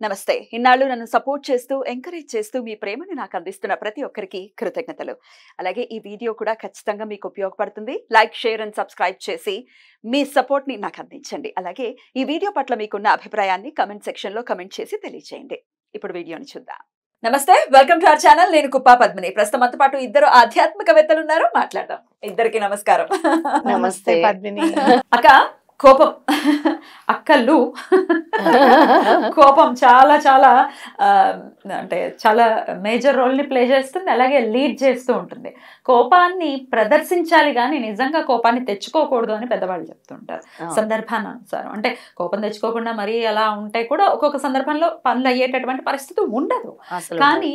నమస్తే. ఇన్నాళ్ళు నన్ను సపోర్ట్ చేస్తూ, ఎంకరేజ్ చేస్తూ మీ ప్రేమను నాకు అందిస్తున్న ప్రతి ఒక్కరికి కృతజ్ఞతలు. అలాగే ఈ వీడియో కూడా ఖచ్చితంగా మీకు ఉపయోగపడుతుంది. లైక్, షేర్ అండ్ సబ్స్క్రైబ్ చేసి మీ సపోర్ట్‌ని నాకు అందించండి. అలాగే ఈ వీడియో పట్ల మీకున్న అభిప్రాయాన్ని కామెంట్ సెక్షన్‌లో కామెంట్ చేసి తెలియజేయండి. ఇప్పుడు వీడియోని చూద్దాం. నమస్తే, వెల్కమ్ టు అవర్ ఛానల్. నేను కుప్పా పద్మిని. ప్రస్తుతం మనతో పాటు ఇద్దరు ఆధ్యాత్మికవేత్తలు ఉన్నారు. మాట్లాడదాం. ఇద్దరికి నమస్కారం. నమస్తే పద్మిని. అక్క, కోపం అక్కలు కోపం చాలా చాలా అంటే చాలా మేజర్ రోల్ని ప్లే చేస్తుంది, అలాగే లీడ్ చేస్తూ ఉంటుంది. కోపాన్ని ప్రదర్శించాలి కానీ నిజంగా కోపాన్ని తెచ్చుకోకూడదు అని పెద్దవాళ్ళు చెప్తుంటారు. సందర్భానుసారం అంటే కోపం తెచ్చుకోకుండా మరీ అలా ఉంటే కూడా ఒక్కొక్క సందర్భంలో పనులు అయ్యేటటువంటి పరిస్థితి ఉండదు. కానీ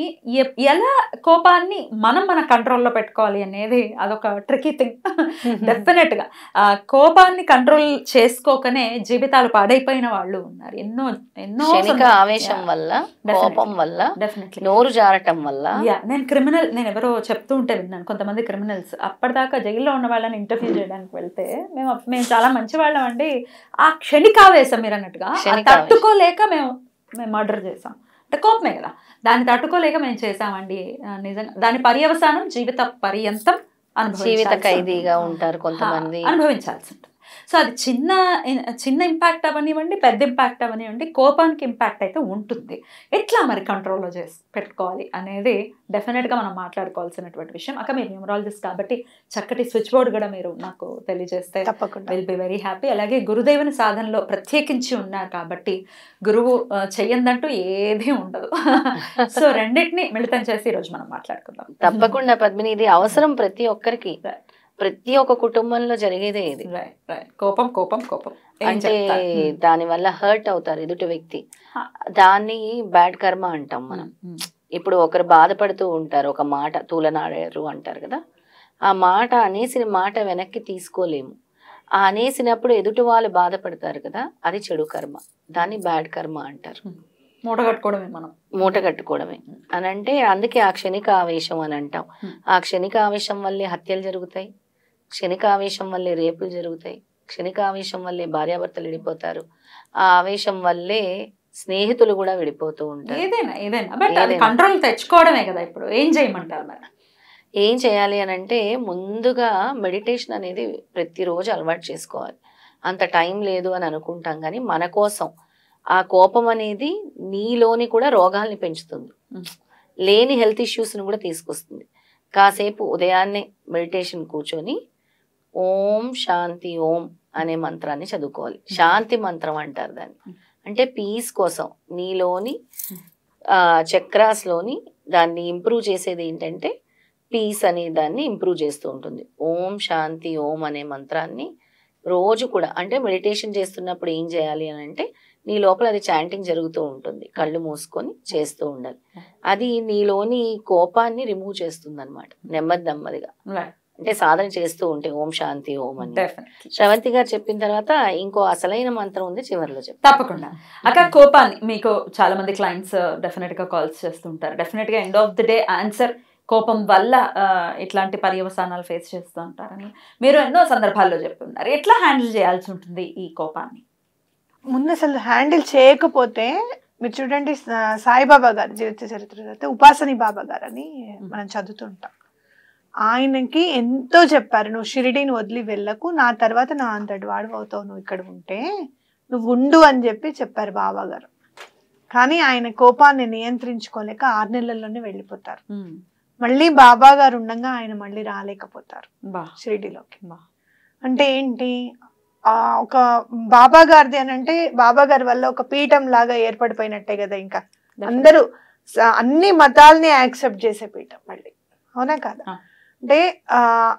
ఎలా కోపాన్ని మన కంట్రోల్లో పెట్టుకోవాలి అనేది అదొక ట్రికీ థింగ్. డెఫినెట్ గా కోపాన్ని కంట్రోల్ చేసుకోకనే జీవితాలు పాడైపోయిన వాళ్ళు ఉన్నారు. ఎన్నో ఎన్నో ఆవేశం వల్ల, కోపం వల్ల, నోరు జారటం వల్ల. నేను ఎవరో చెప్తూ ఉంటే విన్నాను, కొంతమంది క్రిమినల్స్ అప్పటిదాకా జైల్లో ఉన్న వాళ్ళని ఇంటర్వ్యూ చేయడానికి వెళ్తే మేము చాలా మంచి వాళ్ళం అండి, ఆ క్షణికావేశం మీరు అన్నట్టుగా తట్టుకోలేక మేము మర్డర్ చేసాం అంటే కోపమే కదా, దాన్ని తట్టుకోలేక మేము చేసామండి. నిజంగా దాని పర్యవసానం జీవిత పర్యంతం జీవిత ఖైదీగా ఉంటారు కొంతమంది, అనుభవించాల్సి ఉంటుంది. సో అది చిన్న ఇంపాక్ట్ అవనివ్వండి, పెద్ద ఇంపాక్ట్ అవనివ్వండి, కోపానికి ఇంపాక్ట్ అయితే ఉంటుంది. ఎట్లా మరి కంట్రోల్లో చేసి పెట్టుకోవాలి అనేది డెఫినెట్గా మనం మాట్లాడుకోవాల్సినటువంటి విషయం. అక్క మీరు న్యూమరాలజిస్ట్ కాబట్టి చక్కటి స్విచ్ బోర్డ్ కూడా మీరు నాకు తెలియజేస్తే తప్పకుండా విల్ బి వెరీ హ్యాపీ. అలాగే గురుదేవుని సాధనలో ప్రత్యేకించి ఉన్నారు కాబట్టి గురువు చెయ్యందంటూ ఏదీ ఉండదు. సో రెండింటిని మిళితం చేసి ఈరోజు మనం మాట్లాడుకుందాం. తప్పకుండా పద్మిని, ఇది అవసరం ప్రతి ఒక్కరికి, ప్రతి ఒక్క కుటుంబంలో జరిగేదే ఇది. కోపం కోపం కోపం అంటే దాని వల్ల హర్ట్ అవుతారు ఎదుటి వ్యక్తి, దాన్ని బ్యాడ్ కర్మ అంటాం మనం. ఇప్పుడు ఒకరు బాధపడుతూ ఉంటారు, ఒక మాట తూలనాడారు అంటారు కదా, ఆ మాట అనేసిన మాట వెనక్కి తీసుకోలేము. ఆ అనేసినప్పుడు ఎదుటి వాళ్ళు బాధపడతారు కదా, అది చెడు కర్మ, దాన్ని బ్యాడ్ కర్మ అంటారు. మూట కట్టుకోవడమే అని అంటే, అందుకే ఆ క్షణిక ఆవేశం అని అంటాం. ఆ క్షణిక ఆవేశం వల్లే హత్యలు జరుగుతాయి, క్షణిక ఆవేశం వల్లే రేపులు జరుగుతాయి, క్షణిక ఆవేశం వల్లే భార్యాభర్తలు విడిపోతారు, ఆ ఆవేశం వల్లే స్నేహితులు కూడా విడిపోతూ ఉంటారు. ఏదైనా కంట్రోల్ తెచ్చుకోవడమే కదా. ఇప్పుడు ఏం చేయమంటారు మరి? ఏం చేయాలి అని అంటే, ముందుగా మెడిటేషన్ అనేది ప్రతిరోజు అలవాటు చేసుకోవాలి. అంత టైం లేదు అని అనుకుంటాం, కానీ మన కోసం ఆ కోపం అనేది నీలోని కూడా రోగాల్ని పెంచుతుంది, లేని హెల్త్ ఇష్యూస్ని కూడా తీసుకొస్తుంది. కాసేపు ఉదయాన్నే మెడిటేషన్ కూర్చొని ఓం శాంతి ఓం అనే మంత్రాన్ని చదువుకోవాలి. శాంతి మంత్రం అంటారు దాన్ని. అంటే పీస్ కోసం నీలోని చక్రాస్లోని దాన్ని ఇంప్రూవ్ చేసేది ఏంటంటే పీస్ అనే దాన్ని ఇంప్రూవ్ చేస్తూ ఉంటుంది. ఓం శాంతి ఓం అనే మంత్రాన్ని రోజు కూడా, అంటే మెడిటేషన్ చేస్తున్నప్పుడు ఏం చేయాలి అని అంటే, నీ లోపల అది చాంటింగ్ జరుగుతూ ఉంటుంది, కళ్ళు మూసుకొని చేస్తూ ఉండాలి. అది నీలోని కోపాన్ని రిమూవ్ చేస్తుంది అనమాట, నెమ్మదిగా. అంటే సాధన చేస్తూ ఉంటే ఓం శాంతి ఓం అని. శ్రవంతి గారు చెప్పిన తర్వాత ఇంకో అసలైన మంత్రం ఉంది, చివరిలో చెప్తాను. తప్పకుండా అక్క. కోపాన్ని మీకు చాలా మంది క్లయింట్స్ డెఫినెట్ గా కాల్స్ చేస్తుంటారు. డెఫినెట్ గా end of the day answer కోపం వల్ల ఇట్లాంటి పర్యవసానాలు ఫేస్ చేస్తూ ఉంటారని మీరు ఎన్నో సందర్భాల్లో చెప్తున్నారు. ఎట్లా హ్యాండిల్ చేయాల్సి ఉంటుంది ఈ కోపాన్ని? ముందు అసలు హ్యాండిల్ చేయకపోతే, మీరు చూడండి సాయిబాబా గారి జీవిత చరిత్ర అయితే ఉపాసని బాబా గారు అని మనం చదువుతుంటాం. ఆయనకి ఎంతో చెప్పారు, నువ్వు షిరిడీని వదిలి వెళ్ళకు, నా తర్వాత నా అంతటి వాడు అవుతావు, నువ్వు ఇక్కడ ఉంటే నువ్వు ఉండు అని చెప్పారు బాబా గారు. కానీ ఆయన కోపాన్ని నియంత్రించుకోలేక 6 నెలల్లోనే వెళ్ళిపోతారు. మళ్ళీ బాబా గారు ఉండగా ఆయన మళ్ళీ రాలేకపోతారు షిరిడీలోకి. అంటే ఏంటి, ఒక బాబా గారిది అని అంటే బాబా గారి వల్ల ఒక పీఠం లాగా ఏర్పడిపోయినట్టే కదా. ఇంకా అందరూ అన్ని మతాల్ని యాక్సెప్ట్ చేసే పీఠం మళ్ళీ, అవునా కదా? అంటే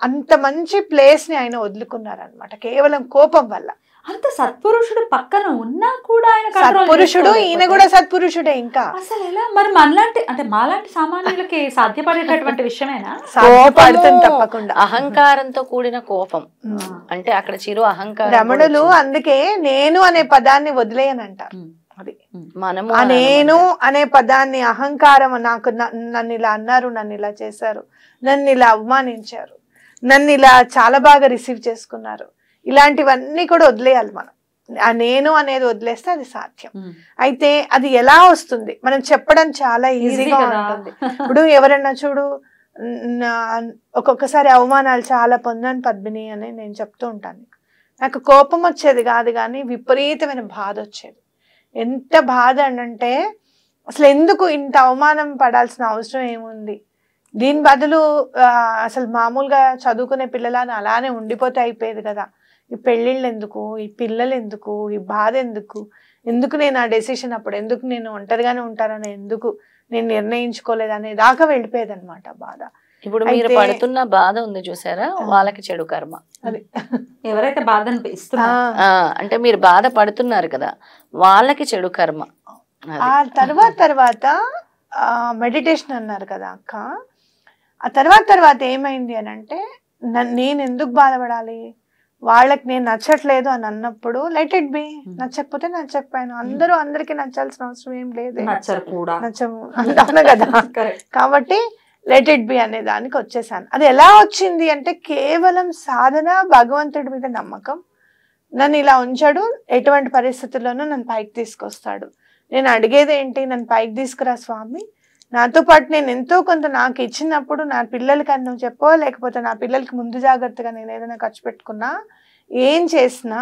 అంత మంచి ప్లేస్ ని ఆయన వదులుకున్నారు అనమాట, కేవలం కోపం వల్ల. అంత సత్పురుషుడు పక్కన ఉన్నా కూడా ఆయన సత్పురుషుడు, ఈయన కూడా సత్పురుషుడే. ఇంకా అసలు ఎలా మరి మనలాంటి అంటే మాలాంటి సామాన్యులకి సాధ్యపడేటటువంటి విషయమేనా? సాధ్యపడుతుంది తప్పకుండా. అహంకారంతో కూడిన కోపం అంటే అక్కడ చిరు అహంకారం. రమణులు అందుకే నేను అనే పదాన్ని వదిలేయనంటారు. అది మనము ఆ నేను అనే పదాన్ని, అహంకారం, నాకు నన్ను ఇలా అన్నారు, నన్ను ఇలా చేశారు, నన్ను ఇలా అవమానించారు, నన్ను ఇలా చాలా బాగా రిసీవ్ చేసుకున్నారు, ఇలాంటివన్నీ కూడా వదిలేయాలి మనం. ఆ నేను అనేది వదిలేస్తే అది సాధ్యం. అయితే అది ఎలా వస్తుంది, మనం చెప్పడం చాలా ఈజీగా ఉంటుంది. ఇప్పుడు ఎవరన్నా చూడు, ఒక్కొక్కసారి అవమానాలు చాలా పొందాను పద్మిని అని నేను చెప్తూ ఉంటాను. నాకు కోపం వచ్చేది కాదు కానీ విపరీతమైన బాధ వచ్చేది. ఎంత బాధ అంటే అసలు ఎందుకు ఇంత అవమానం పడాల్సిన అవసరం ఏముంది, దీని బదులు అసలు మామూలుగా చదువుకునే పిల్లలని అలానే ఉండిపోతే అయిపోయేది కదా, ఈ పెళ్ళిళ్ళు ఎందుకు, ఈ పిల్లలు ఎందుకు, ఈ బాధ ఎందుకు, ఎందుకు నేను ఆ డెసిషన్ అప్పుడు ఎందుకు నేను ఒంటరిగానే ఉంటానని ఎందుకు నేను నిర్ణయించుకోలేదనే దాకా వెళ్ళిపోయేది అనమాట బాధ. ఇప్పుడు మీరు పడుతున్న బాధ ఉంది చూసారా, వాళ్ళకి చెడు కర్మ. అది ఎవరైతే బాధ అంటే మీరు బాధ పడుతున్నారు కదా, వాళ్ళకి చెడు కర్మ. ఆ తర్వాత మెడిటేషన్ అన్నారు కదా అక్క, ఆ తర్వాత ఏమైంది అని అంటే, నేను ఎందుకు బాధపడాలి, వాళ్ళకి నేను నచ్చట్లేదు అని అన్నప్పుడు లెట్ ఇట్ బి, నచ్చకపోతే నచ్చకపోయాను, అందరికీ నచ్చాల్సిన అవసరం ఏం లేదు, నచ్చము అంటాను కదా. కాబట్టి లెట్ ఇట్ బి అనే దానికి వచ్చేసాను. అది ఎలా వచ్చింది అంటే కేవలం సాధన, భగవంతుడి మీద నమ్మకం. నన్ను ఇలా ఉంచాడు, ఎటువంటి పరిస్థితుల్లోనూ నన్ను పైకి తీసుకొస్తాడు. నేను అడిగేది ఏంటి, నన్ను పైకి తీసుకురా స్వామి, నాతో పాటు నేను ఎంతో కొంత నాకు ఇచ్చినప్పుడు నా పిల్లలకి అని నువ్వు చెప్పో, లేకపోతే నా పిల్లలకి ముందు జాగ్రత్తగా నేను ఏదైనా ఖర్చు పెట్టుకున్నా, ఏం చేసినా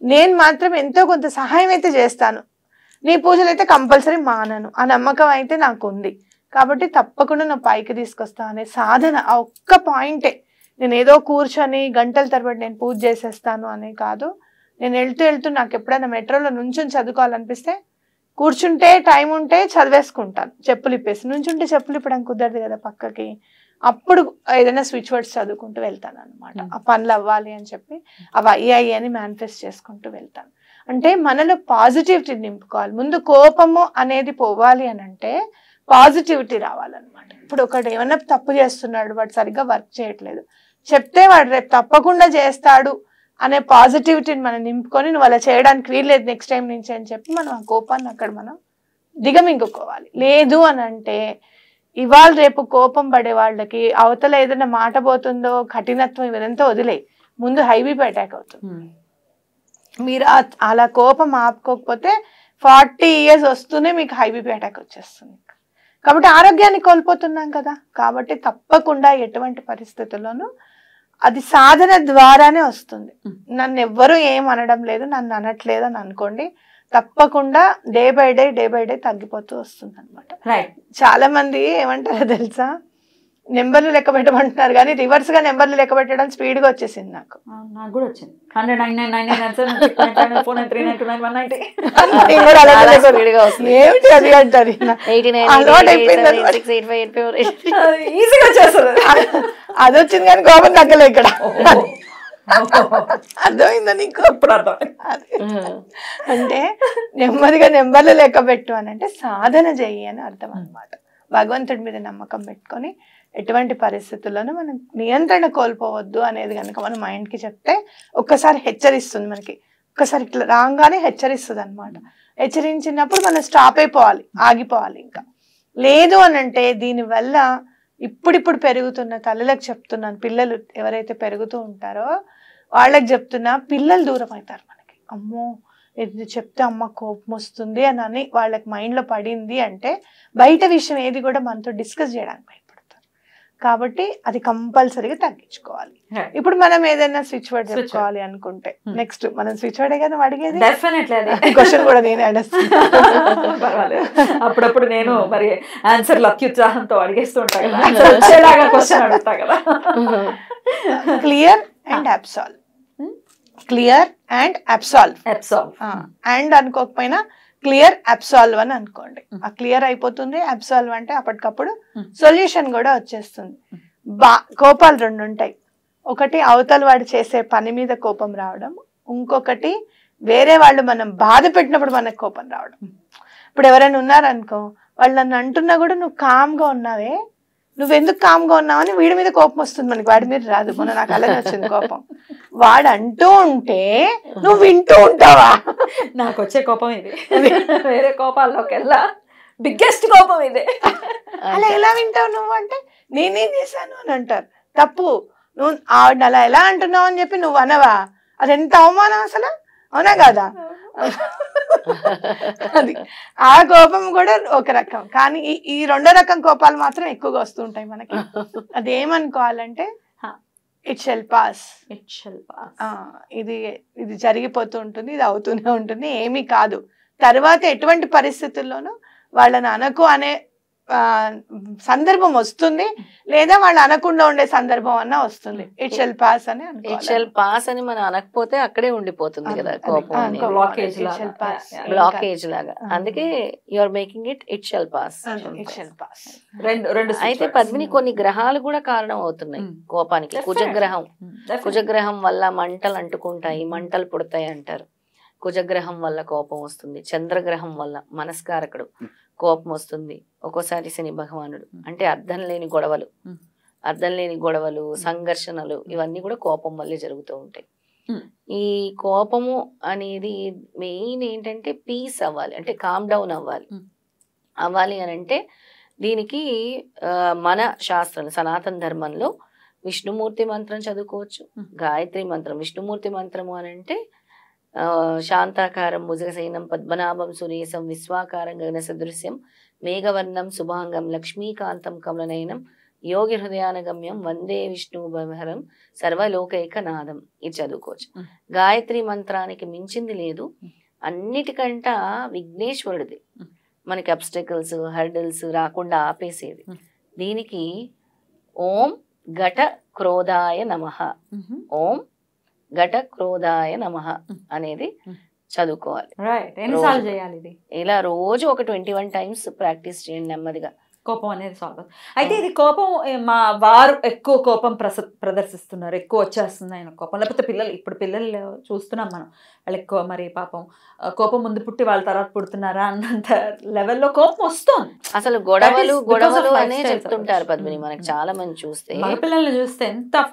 నేను మాత్రం ఎంతో కొంత సహాయం అయితే చేస్తాను, నీ పూజలు అయితే కంపల్సరీ మానను, ఆ నమ్మకం అయితే నాకు ఉంది. కాబట్టి తప్పకుండా నువ్వు పైకి తీసుకొస్తా అనే సాధన, ఆ ఒక్క పాయింటే. నేను ఏదో కూర్చొని గంటల తరబడి నేను పూజ చేసేస్తాను అనే కాదు. నేను వెళ్తూ నాకు ఎప్పుడైనా మెట్రోలో నుంచొని చదువుకోవాలనిపిస్తే కూర్చుంటే టైం ఉంటే చదివేసుకుంటాను, చెప్పులు ఇప్పేసి. నుంచుంటే చెప్పులు ఇప్పడానికి కుదరదు కదా పక్కకి, అప్పుడు ఏదైనా స్విచ్ వర్డ్స్ చదువుకుంటూ వెళ్తాను అనమాట. ఆ పనులు అవ్వాలి అని చెప్పి అవి అయ్యాయి అని మేనిఫెస్ట్ చేసుకుంటూ వెళ్తాను. అంటే మనలో పాజిటివిటీ నింపుకోవాలి. ముందు కోపము అనేది పోవాలి అని అంటే పాజిటివిటీ రావాలన్నమాట. ఇప్పుడు ఒకడు ఏమన్నా తప్పు చేస్తున్నాడు, వాడు సరిగ్గా వర్క్ చేయట్లేదు, చెప్తే వాడు రేపు తప్పకుండా చేస్తాడు అనే పాజిటివిటీని మనం నింపుకొని, నువ్వు అలా చేయడానికి వీల్లేదు నెక్స్ట్ టైం నుంచి అని చెప్పి మనం ఆ కోపాన్ని అక్కడ మనం దిగమింగుకోవాలి. లేదు అని అంటే ఇవాళ రేపు కోపం పడే వాళ్ళకి అవతల ఏదైనా మాట పోతుందో, కఠినత్వం ఇదంతా వదిలే, ముందు హైబీపీ అటాక్ అవుతుంది. మీరు అలా కోపం ఆపుకోకపోతే 40 years వస్తూనే మీకు హైబీపీ అటాక్ వచ్చేస్తుంది. కాబట్టి ఆరోగ్యాన్ని కోల్పోతున్నాం కదా. కాబట్టి తప్పకుండా ఎటువంటి పరిస్థితుల్లోనూ అది సాధన ద్వారానే వస్తుంది. నన్ను ఎవ్వరూ ఏం అనడం లేదు, నన్ను అనట్లేదు అని అనుకోండి, తప్పకుండా డే బై డే తగ్గిపోతూ వస్తుంది అనమాట. చాలా మంది ఏమంటారో తెలుసా, నెంబర్లు లెక్క పెట్టమంటున్నారు కానీ రివర్స్ గా నెంబర్లు లెక్క పెట్టడం స్పీడ్ గా వచ్చేసింది. నాకు కూడా వచ్చింది. ఏమిటి అది అంటారు, అది వచ్చింది కానీ కోపం తగ్గలే ఇక్కడ. అర్థమైందా నీకు? అంటే నెమ్మదిగా నెంబర్లు లెక్క పెట్టు అని అంటే సాధన చెయ్యి అని అర్థం అనమాట. భగవంతుడి మీద నమ్మకం పెట్టుకొని ఎటువంటి పరిస్థితుల్లోనూ మనం నియంత్రణ కోల్పోవద్దు అనేది కనుక మన మైండ్కి చెప్తే ఒక్కసారి హెచ్చరిస్తుంది. మనకి ఒక్కసారి ఇట్లా రాగానే హెచ్చరిస్తుంది అనమాట. హెచ్చరించినప్పుడు మనం స్టాప్ అయిపోవాలి, ఆగిపోవాలి. ఇంకా లేదు అని అంటే దీనివల్ల ఇప్పుడిప్పుడు పెరుగుతున్న తల్లులకు చెప్తున్నాను, పిల్లలు ఎవరైతే పెరుగుతూ ఉంటారో వాళ్ళకి చెప్తున్నా, పిల్లలు దూరం అవుతారు మనకి. అమ్మో ఇది చెప్తే అమ్మ కోపం వస్తుంది అని వాళ్ళకి మైండ్లో పడింది అంటే బయట విషయం ఏది కూడా మనతో డిస్కస్ చేయడానికి భయపడతారు. కాబట్టి అది కంపల్సరీగా తగ్గించుకోవాలి. ఇప్పుడు మనం ఏదైనా స్విచ్ వర్డ్ చెప్పుకోవాలి అనుకుంటే నెక్స్ట్ మనం స్విచ్ వర్డే కదా అడిగేది. క్వశ్చన్ కూడా నేనే అడుగుతాను. అప్పుడప్పుడు నేను మరి ఆన్సర్లు అత్యుత్సాహంతో అడిగేస్తూ ఉంటాను కదా. Clear and absolve, clear and absolve. And అనుకోకపోయినా క్లియర్ అబ్సాల్వ్ అని అనుకోండి. ఆ క్లియర్ అయిపోతుంది. అబ్సాల్వ్ అంటే అప్పటికప్పుడు సొల్యూషన్ కూడా వచ్చేస్తుంది. కోపాలు రెండు ఉంటాయి. ఒకటి అవతల వాడు చేసే పని మీద కోపం రావడం, ఇంకొకటి వేరే వాళ్ళు మనం బాధ పెట్టినప్పుడు మనకు కోపం రావడం. ఇప్పుడు ఎవరైనా ఉన్నారనుకో, వాళ్ళు నన్ను అంటున్నా కూడా నువ్వు కామ్గా ఉన్నావే, నువ్వెందుకు కామ్గా ఉన్నావని వీడి మీద కోపం వస్తుంది మనకి, వాడి మీద రాదు. మొన్న నాకు అలాగే వచ్చింది కోపం. వాడు అంటూ ఉంటే నువ్వు వింటూ ఉంటావా? నాకు వచ్చే కోపం ఇది. వేరే కోపాల్లోకి వెళ్ళా బిగ్గెస్ట్ కోపం ఇదే. అలా ఎలా వింటావు నువ్వు అంటే నేనేం చేశాను అని అంటారు. తప్పు. నువ్వు ఆవిడ అలా ఎలా అంటున్నావు అని చెప్పి నువ్వు అనవా? అది ఎంత అవమానం అసలు. అవునా కదా? అది ఆ కోపం కూడా ఒక రకం, కానీ ఈ రెండో రకం కోపాలు మాత్రం ఎక్కువగా వస్తూ ఉంటాయి మనకి. అదేమనుకోవాలంటే ఇట్ షెల్ పాస్, ఇది ఇది జరిగిపోతూ ఉంటుంది, ఇది అవుతూనే ఉంటుంది, ఏమీ కాదు. తర్వాత ఎటువంటి పరిస్థితుల్లోనూ వాళ్ళని అనకు అనే సందర్భం వస్తుంది, లేదా వాళ్ళు అనకుండా ఉండే సందర్భం అన్నా వస్తుంది. ఇట్ షెల్ పాస్ అని ఇట్ షెల్ పాస్ అని మనం అనకపోతే అక్కడే ఉండిపోతుంది కదా కోపం, బ్లాకేజ్ లాగా. అందుకే you are making it shell pass. అయితే పద్మిని కొన్ని గ్రహాలు కూడా కారణం అవుతున్నాయి కోపానికి. కుజగ్రహం వల్ల మంటలు అంటుకుంటాయి, మంటలు పుడతాయి అంటారు. కుజగ్రహం వల్ల కోపం వస్తుంది. చంద్రగ్రహం వల్ల మనస్కారకుడు కోపం వస్తుంది. ఒక్కోసారి శని భగవానుడు అంటే అర్థం లేని గొడవలు, సంఘర్షణలు, ఇవన్నీ కూడా కోపం వల్లే జరుగుతూ ఉంటాయి. ఈ కోపము అనేది మెయిన్ ఏంటంటే పీస్ అవ్వాలి, అంటే కామ్ డౌన్ అవ్వాలి అని అంటే దీనికి మన శాస్త్రం సనాతన ధర్మంలో విష్ణుమూర్తి మంత్రం చదువుకోవచ్చు, గాయత్రి మంత్రం. విష్ణుమూర్తి మంత్రము అని అంటే శాంతాకారం భుజగశయనం పద్మనాభం సురేశం విశ్వాకారం గగన సదృశ్యం మేఘవర్ణం శుభాంగం లక్ష్మీకాంతం కమలనయనం యోగి హృదయానగమ్యం వందే విష్ణుభరం సర్వలోకైకనాథం. ఇది చదువుకోవచ్చు. గాయత్రి మంత్రానికి మించింది లేదు. అన్నిటికంట విఘ్నేశ్వరుడిది మనకి అబ్స్టకల్స్ హర్డిల్స్ రాకుండా ఆపేసేది. దీనికి ఓం ఘట క్రోధాయ నమః, ఓం ఘట క్రోధాయ నమః అనేది చదువుకోవాలి. ఇలా రోజు ఒక 21 times ప్రాక్టీస్ చేయండి నెమ్మదిగా. కోపం అనేది సాల్వ్ అవుతుంది. అయితే ఇది కోపం మా వారు ఎక్కువ కోపం ప్రదర్శిస్తున్నారు, ఎక్కువ వచ్చేస్తుంది ఆయన కోపం, లేకపోతే ఇప్పుడు పిల్లలు చూస్తున్నాం మనం, వాళ్ళు ఎక్కువ మరి పాపం కోపం ముందు పుట్టి వాళ్ళ తర్వాత పుడుతున్నారా అన్నంత లెవెల్లో కోపం వస్తుంది. అసలు గొడవలు అనే చెప్తుంటారు పద్మిని. మనకి చాలా మంది చూస్తే పిల్లల్ని చూస్తే ఎంత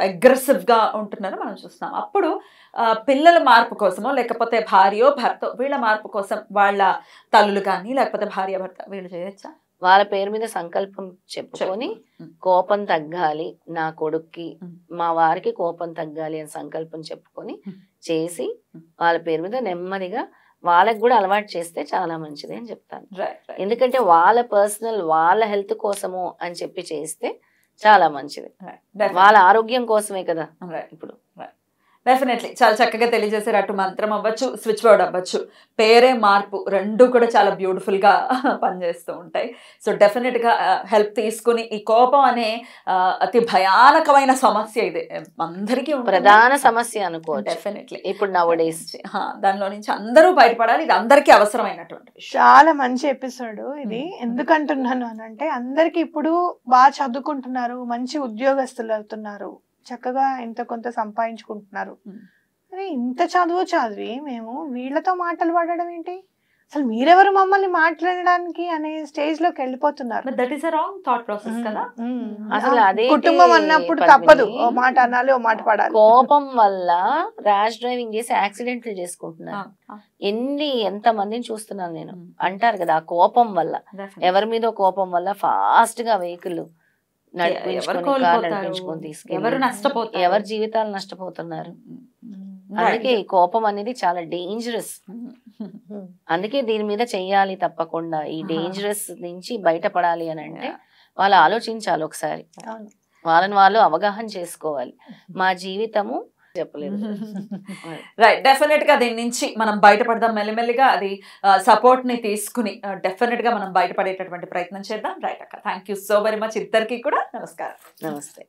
అగ్రెసివ్ గా ఉంటున్నారో మనం చూస్తున్నాం. అప్పుడు పిల్లల మార్పు కోసమో లేకపోతే భార్యో భర్త వీళ్ళ మార్పు కోసం వాళ్ళ తల్లులు కానీ లేకపోతే భార్య భర్త వీళ్ళు చేయొచ్చా? వాళ్ళ పేరు మీద సంకల్పం చెప్పుకొని కోపం తగ్గాలి నా కొడుక్కి, మా వారికి కోపం తగ్గాలి అని సంకల్పం చెప్పుకొని చేసి వాళ్ళ పేరు మీద నెమ్మదిగా వాళ్ళకి కూడా అలవాటు చేస్తే చాలా మంచిది అని చెప్తాను. ఎందుకంటే వాళ్ళ పర్సనల్ వాళ్ళ హెల్త్ కోసము అని చెప్పి చేస్తే చాలా మంచిది. వాళ్ళ ఆరోగ్యం కోసమే కదా ఇప్పుడు. డెఫినెట్లీ చాలా చక్కగా తెలియజేశారు. అటు మంత్రం అవ్వచ్చు, స్విచ్ వర్డ్ అవ్వచ్చు, పేరే మార్పు, రెండు కూడా చాలా బ్యూటిఫుల్గా పనిచేస్తూ ఉంటాయి. సో డెఫినెట్గా హెల్ప్ తీసుకుని ఈ కోపం అనే అతి భయానకమైన సమస్య ఇది అందరికీ ప్రధాన సమస్య అనుకో. డెఫినెట్లీ ఇప్పుడు నౌడేస్ దానిలో నుంచి అందరూ బయటపడాలి. ఇది అందరికీ అవసరమైనటువంటి చాలా మంచి ఎపిసోడ్ ఇది. ఎందుకంటున్నాను అని అంటే అందరికి ఇప్పుడు బాగా చదువుకుంటున్నారు, మంచి ఉద్యోగస్తులు అవుతున్నారు, చక్కగా ఇంత కొంత సంపాదించుకుంటున్నారు. అరే ఇంత చదివి మేము వీళ్ళతో మాటలు పడడం ఏంటి, అసలు మీరెవరు మమ్మల్ని మాట్లాడడానికి అనే స్టేజ్ లోకి వెళ్ళిపోతున్నారు. That is a wrong thought process కదా. అసలు అదే కుటుంబం అన్నప్పుడు తప్పదు, ఓ మాట అనాలి, ఓ మాట పడాలి. కోపం వల్ల ర్యాష్ డ్రైవింగ్ చేసి యాక్సిడెంట్లు చేసుకుంటున్నారు. ఎంత మందిని చూస్తున్నాను నేను. అంటారు కదా ఆ కోపం వల్ల, ఎవరి మీద కోపం వల్ల ఫాస్ట్ గా వెహికల్ నడిపించుకొని తీసుకెళ్ళి ఎవరి జీవితాలు నష్టపోతున్నారు. అందుకే ఈ కోపం అనేది చాలా డేంజరస్. అందుకే దీని మీద చెయ్యాలి తప్పకుండా. ఈ డేంజరస్ నుంచి బయటపడాలి అని అంటే వాళ్ళు ఆలోచించాలి ఒకసారి, వాళ్ళని వాళ్ళు అవగాహన చేసుకోవాలి. మా జీవితము చెప్పలేదు. రైట్, డెఫినెట్ గా దీని నుంచి మనం బయటపడదాం మెల్లిమెల్లిగా. అది సపోర్ట్ ని తీసుకుని డెఫినెట్ గా మనం బయటపడేటటువంటి ప్రయత్నం చేద్దాం. రైట్ అక్క, thank you so very much ఇద్దరికి కూడా. నమస్కారం. నమస్తే.